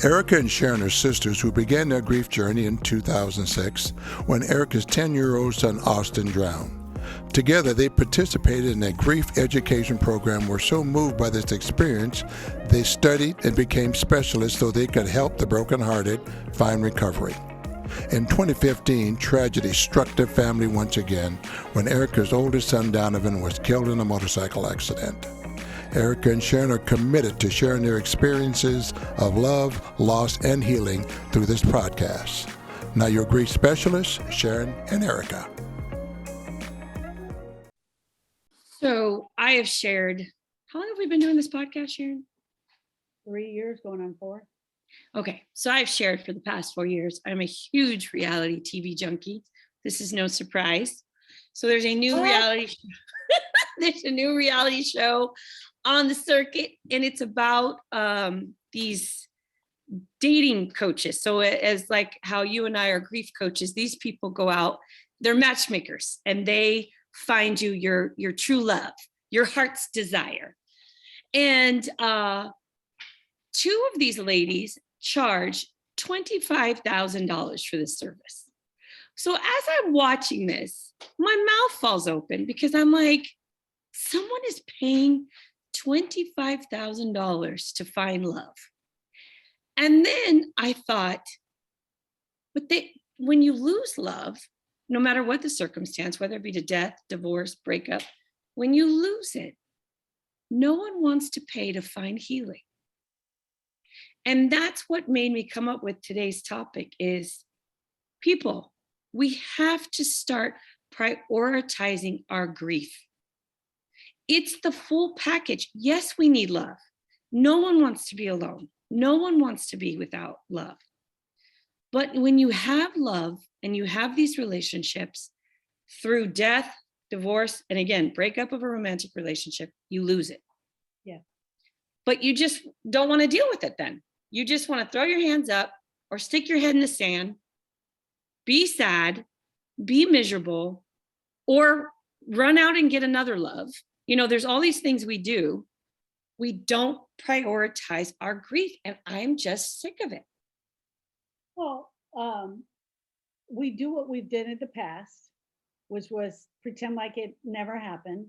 Erica and Sharon are sisters who began their grief journey in 2006 when Erica's 10-year-old son Austin drowned. Together, they participated in a grief education program, were so moved by this experience, they studied and became specialists so they could help the brokenhearted find recovery. In 2015, tragedy struck their family once again when Erica's oldest son Donovan was killed in a motorcycle accident. Erica and Sharon are committed to sharing their experiences of love, loss, and healing through this podcast. Now your grief specialists, Sharon and Erica. So I have shared, how long have we been doing this podcast, Sharon? 3 years, going on 4. Okay, so I've shared for the past 4 years. I'm a huge reality TV junkie. This is no surprise. So there's a new reality show on the circuit, and it's about these dating coaches. So as like how you and I are grief coaches, these people go out, they're matchmakers, and they find you your true love, your heart's desire. And 2 of these ladies charge $25,000 for this service. So as I'm watching this, my mouth falls open because I'm like, someone is paying $25,000 to find love. And then I thought, but when you lose love, no matter what the circumstance, whether it be to death, divorce, breakup, when you lose it, no one wants to pay to find healing. And that's what made me come up with today's topic is, people, we have to start prioritizing our grief. It's the full package. Yes, we need love. No one wants to be alone. No one wants to be without love. But when you have love and you have these relationships through death, divorce, and again, breakup of a romantic relationship, you lose it. Yeah. But you just don't want to deal with it then. You just want to throw your hands up or stick your head in the sand, be sad, be miserable, or run out and get another love. You know, there's all these things we do. We don't prioritize our grief, and I'm just sick of it. Well, we do what we've done in the past, which was pretend like it never happened,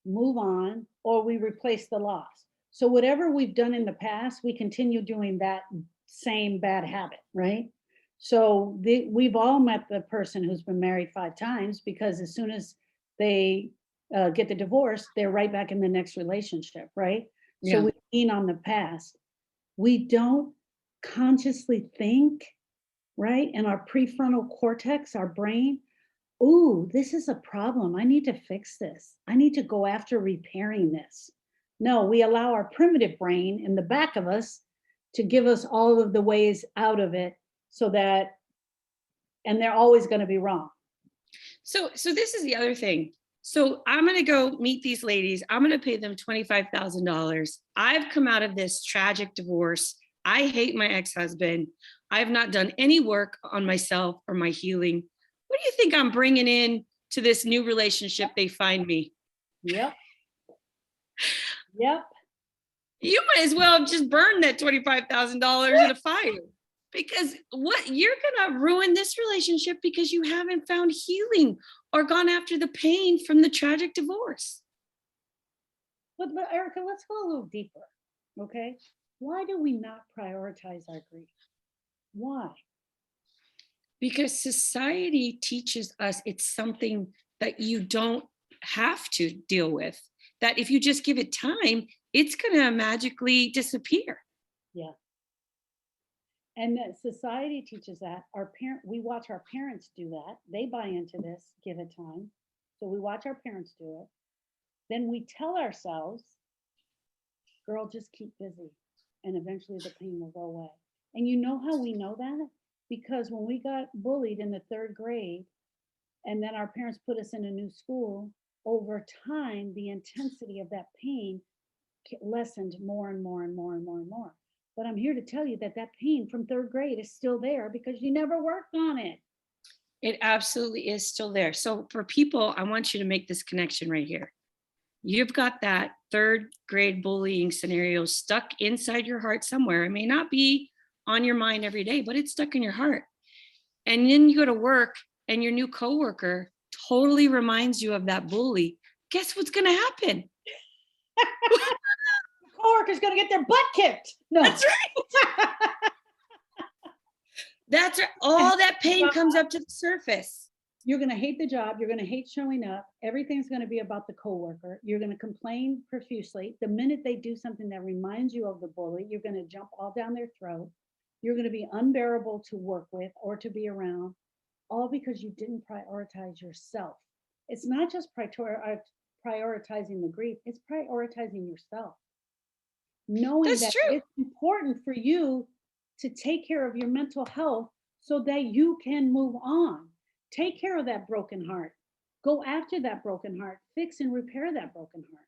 move on, or we replace the loss. So whatever we've done in the past, we continue doing that same bad habit, right? So we've all met the person who's been married 5 times, because as soon as they get the divorce, they're right back in the next relationship, right? Yeah. So we lean on the past. We don't consciously think, right? In our prefrontal cortex, our brain, ooh, this is a problem. I need to fix this. I need to go after repairing this. No, we allow our primitive brain in the back of us to give us all of the ways out of it, so that, and they're always going to be wrong. So this is the other thing. So I'm going to go meet these ladies. I'm going to pay them $25,000. I've come out of this tragic divorce. I hate my ex-husband. I've not done any work on myself or my healing. What do you think I'm bringing in to this new relationship they find me? Yep. You might as well just burn that $25,000 in a fire, because you're going to ruin this relationship because you haven't found healing or gone after the pain from the tragic divorce. But Erica, let's go a little deeper, okay? Why do we not prioritize our grief? Why? Because society teaches us it's something that you don't have to deal with, that if you just give it time, it's going to magically disappear. Yeah. And that society teaches that. We watch our parents do that. They buy into this, give it time. So we watch our parents do it. Then we tell ourselves, girl, just keep busy, and eventually the pain will go away. And you know how we know that? Because when we got bullied in the 3rd grade, and then our parents put us in a new school, over time, the intensity of that pain lessened more and more and more and more and more. But I'm here to tell you that pain from 3rd grade is still there because you never worked on it. It absolutely is still there. So for people, I want you to make this connection right here. You've got that 3rd grade bullying scenario stuck inside your heart somewhere. It may not be on your mind every day, but it's stuck in your heart. And then you go to work and your new coworker totally reminds you of that bully. Guess what's going to happen? Coworker's going to get their butt kicked. No. That's right. That's right. All that pain comes up to the surface. You're going to hate the job. You're going to hate showing up. Everything's going to be about the coworker. You're going to complain profusely. The minute they do something that reminds you of the bully, you're going to jump all down their throat. You're going to be unbearable to work with or to be around, all because you didn't prioritize yourself. It's not just prioritizing the grief, it's prioritizing yourself. Knowing That's that true. it's important for you to take care of your mental health so that you can move on. Take care of that broken heart. Go after that broken heart. Fix and repair that broken heart.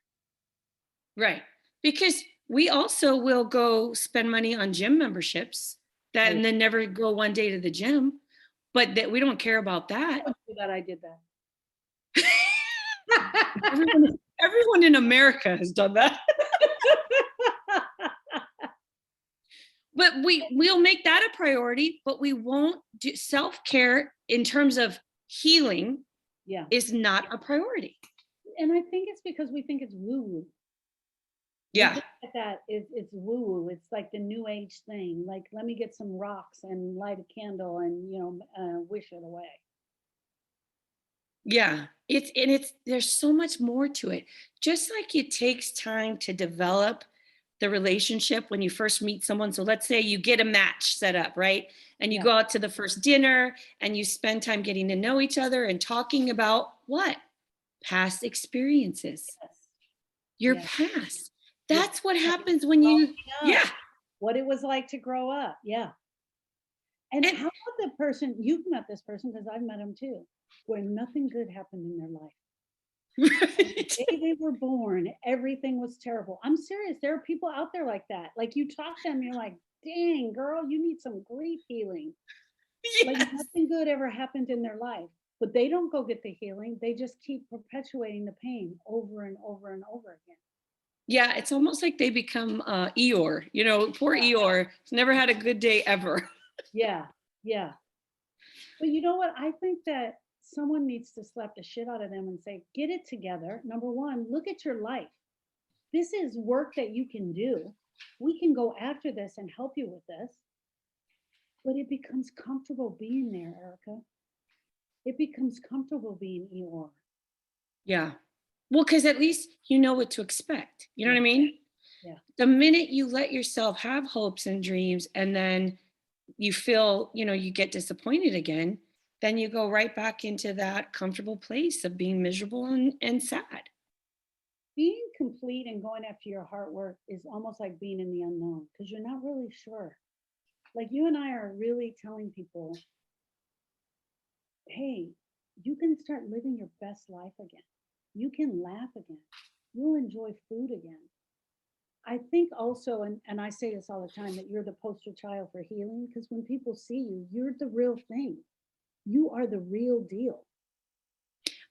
Right. Because we also will go spend money on gym memberships that Right. and then never go one day to the gym, but that we don't care about that. I did that. Everyone in America has done that. But we'll make that a priority, but we won't do self-care in terms of healing. Yeah. Is not a priority. And I think it's because we think it's woo-woo. Yeah. It's woo-woo. It's like the new age thing. Like, let me get some rocks and light a candle and wish it away. Yeah. There's so much more to it. Just like it takes time to develop the relationship when you first meet someone. So let's say you get a match set up, right? And you go out to the first dinner and you spend time getting to know each other and talking about what? Past experiences. Yes. Your past. That's what happens when you, what it was like to grow up. Yeah. And how about the person, you've met this person because I've met him too, where nothing good happened in their life. The day they were born, everything was terrible. I'm serious. There are people out there like that. Like, you talk to them, you're like, dang, girl, you need some grief healing. Like, nothing good ever happened in their life, but they don't go get the healing. They just keep perpetuating the pain over and over and over again. Yeah, it's almost like they become Eeyore. Poor Eeyore. He's never had a good day ever. Yeah. But you know what? I think that someone needs to slap the shit out of them and say, get it together. Number one, look at your life. This is work that you can do. We can go after this and help you with this. But it becomes comfortable being there, Erica. It becomes comfortable being Eeyore. Yeah. Well, because at least you know what to expect. You know what I mean? Yeah. The minute you let yourself have hopes and dreams and then you feel, you get disappointed again, then you go right back into that comfortable place of being miserable and sad. Being complete and going after your heart work is almost like being in the unknown because you're not really sure. Like, you and I are really telling people, hey, you can start living your best life again. You can laugh again. You'll enjoy food again. I think also, and I say this all the time, that you're the poster child for healing because when people see you, you're the real thing. You are the real deal.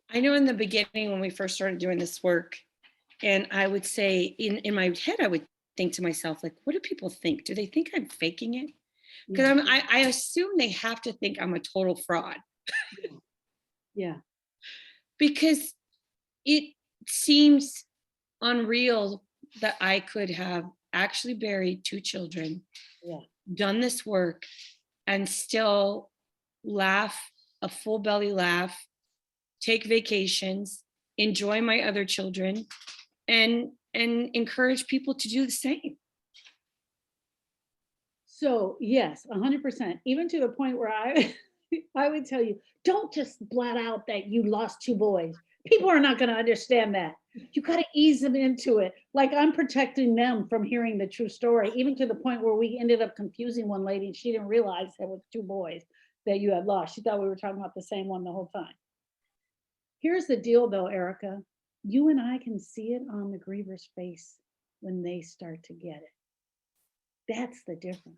I know in the beginning when we first started doing this work, and I would say in my head, I would think to myself, like, what do people think? Do they think I'm faking it? Because I assume they have to think I'm a total fraud. Yeah. Because it seems unreal that I could have actually buried 2 children, done this work, and still laugh, a full belly laugh, take vacations, enjoy my other children, and encourage people to do the same. So yes, 100%. Even to the point where I would tell you, don't just blat out that you lost 2 boys. People are not going to understand that. You got to ease them into it. Like, I'm protecting them from hearing the true story, even to the point where we ended up confusing one lady and she didn't realize there was 2 boys that you had lost. She thought we were talking about the same one the whole time. Here's the deal though, Erica. You and I can see it on the griever's face when they start to get it. That's the difference.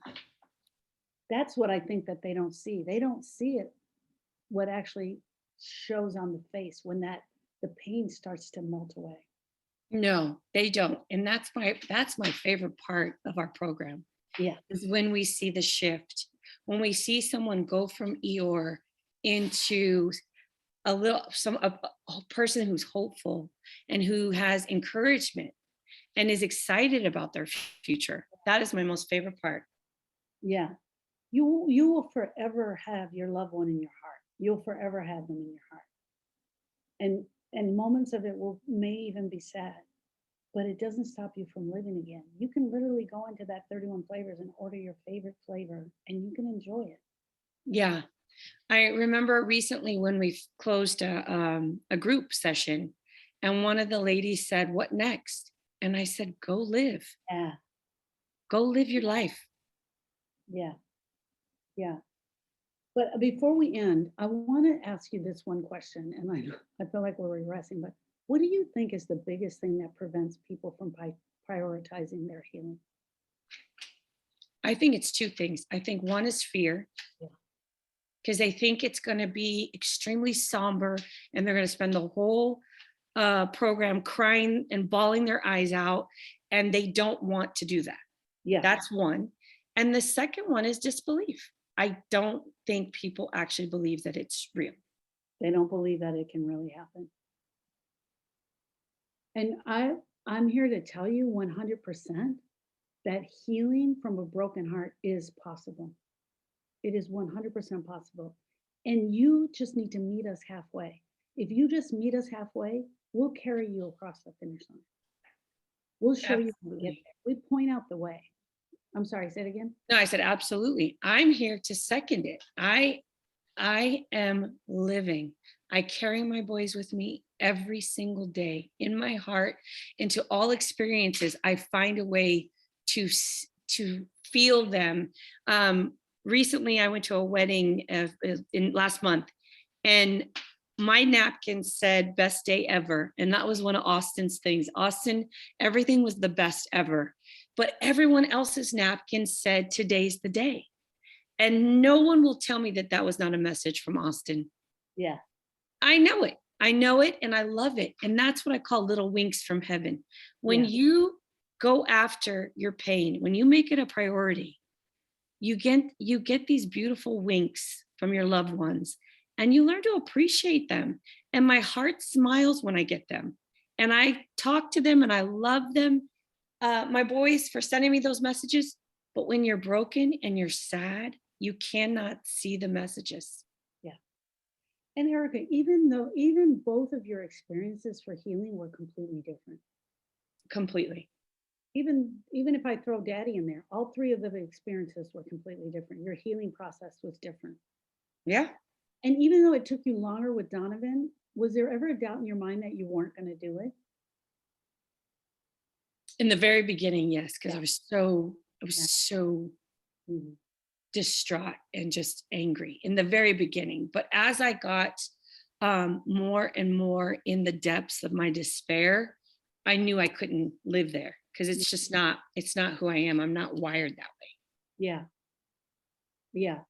That's what I think that they don't see. They don't see it, what actually shows on the face when the pain starts to melt away. No, they don't. And that's my favorite part of our program Yeah. is when we see the shift, when we see someone go from Eeyore into a person who's hopeful and who has encouragement and is excited about their future. That is my most favorite part. Yeah. You will forever have your loved one in your heart. You'll forever have them in your heart. And moments of it may even be sad, but it doesn't stop you from living again. You can literally go into that 31 flavors and order your favorite flavor and you can enjoy it. Yeah. I remember recently when we closed a group session and one of the ladies said, "What next?" And I said, "Go live, Yeah. go live your life." Yeah. Yeah. But before we end, I want to ask you this one question, and I feel like we're regressing, but what do you think is the biggest thing that prevents people from prioritizing their healing? I think it's two things. I think one is fear, Yeah. because they think it's going to be extremely somber and they're going to spend the whole program crying and bawling their eyes out, and they don't want to do that. Yeah. That's one. And the second one is disbelief. I don't think people actually believe that it's real. They don't believe that it can really happen. And I'm here to tell you 100% that healing from a broken heart is possible. It is 100% possible. And you just need to meet us halfway. If you just meet us halfway, we'll carry you across the finish line. We'll show you how to get Absolutely. there. We point out the way. I'm sorry, say it again. No, I said absolutely. I'm here to second it. I am living. I carry my boys with me every single day in my heart. Into all experiences, I find a way to feel them. Recently, I went to a wedding in last month, and my napkin said "best day ever," and that was one of Austin's things. Austin, everything was the best ever, but everyone else's napkin said "today's the day." And no one will tell me that that was not a message from Austin. Yeah. I know it. I know it and I love it. And that's what I call little winks from heaven. When Yeah. you go after your pain, when you make it a priority, you get these beautiful winks from your loved ones and you learn to appreciate them. And my heart smiles when I get them. And I talk to them and I love them. My boys for sending me those messages. But when you're broken and you're sad, you cannot see the messages. Yeah. And Erica, even both of your experiences for healing were completely different. Completely. Even if I throw daddy in there, all three of the experiences were completely different. Your healing process was different. Yeah. And even though it took you longer with Donovan, was there ever a doubt in your mind that you weren't going to do it? In the very beginning, yes, because Yeah. I was Yeah. so Mhm. distraught and just angry in the very beginning. But as I got more and more in the depths of my despair, I knew I couldn't live there because it's not who I am. I'm not wired that way. Yeah. Yeah.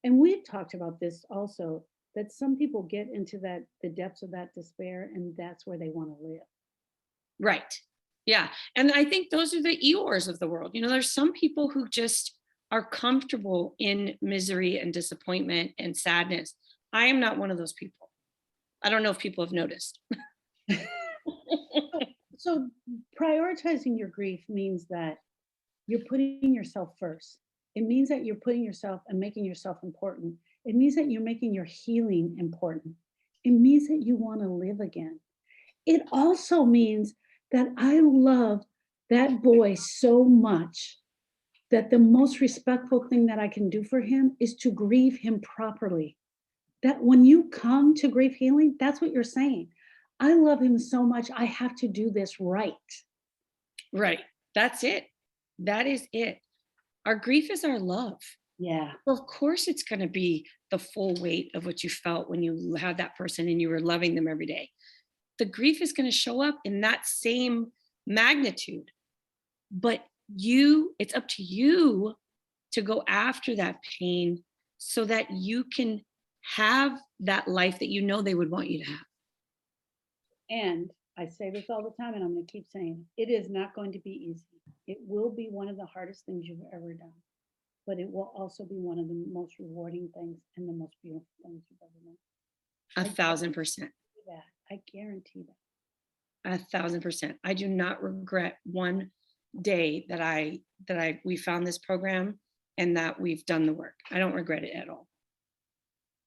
And we've talked about this also, that some people get into the depths of that despair and that's where they want to live. Right. Yeah. And I think those are the Eeyores of the world. There's some people who just are comfortable in misery and disappointment and sadness. I am not one of those people. I don't know if people have noticed. So prioritizing your grief means that you're putting yourself first. It means that you're putting yourself and making yourself important. It means that you're making your healing important. It means that you want to live again. It also means that I love that boy so much that the most respectful thing that I can do for him is to grieve him properly. That when you come to grief healing, that's what you're saying. I love him so much, I have to do this right. Right. That's it. That is it. Our grief is our love. Yeah. Well, of course, it's going to be the full weight of what you felt when you had that person and you were loving them every day. The grief is going to show up in that same magnitude. But it's up to you to go after that pain so that you can have that life that you know they would want you to have. And I say this all the time, and I'm going to keep saying it is not going to be easy. It will be one of the hardest things you've ever done, but it will also be one of the most rewarding things and the most beautiful things you've ever done. 1,000%. That I guarantee that. 1,000%. I do not regret one day that we found this program and that we've done the work. I don't regret it at all.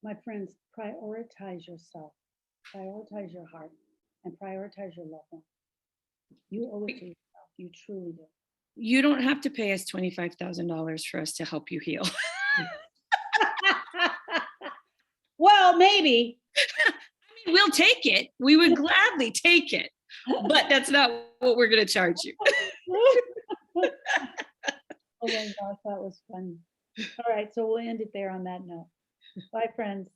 My friends, prioritize yourself, prioritize your heart, and prioritize your loved one. You owe it to yourself. You truly do. You don't have to pay us $25,000 for us to help you heal. Well, maybe. I mean, we'll take it. We would gladly take it, but that's not what we're going to charge you. Oh my gosh, that was funny. All right, so we'll end it there on that note. Bye, friends.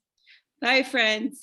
Bye, friends.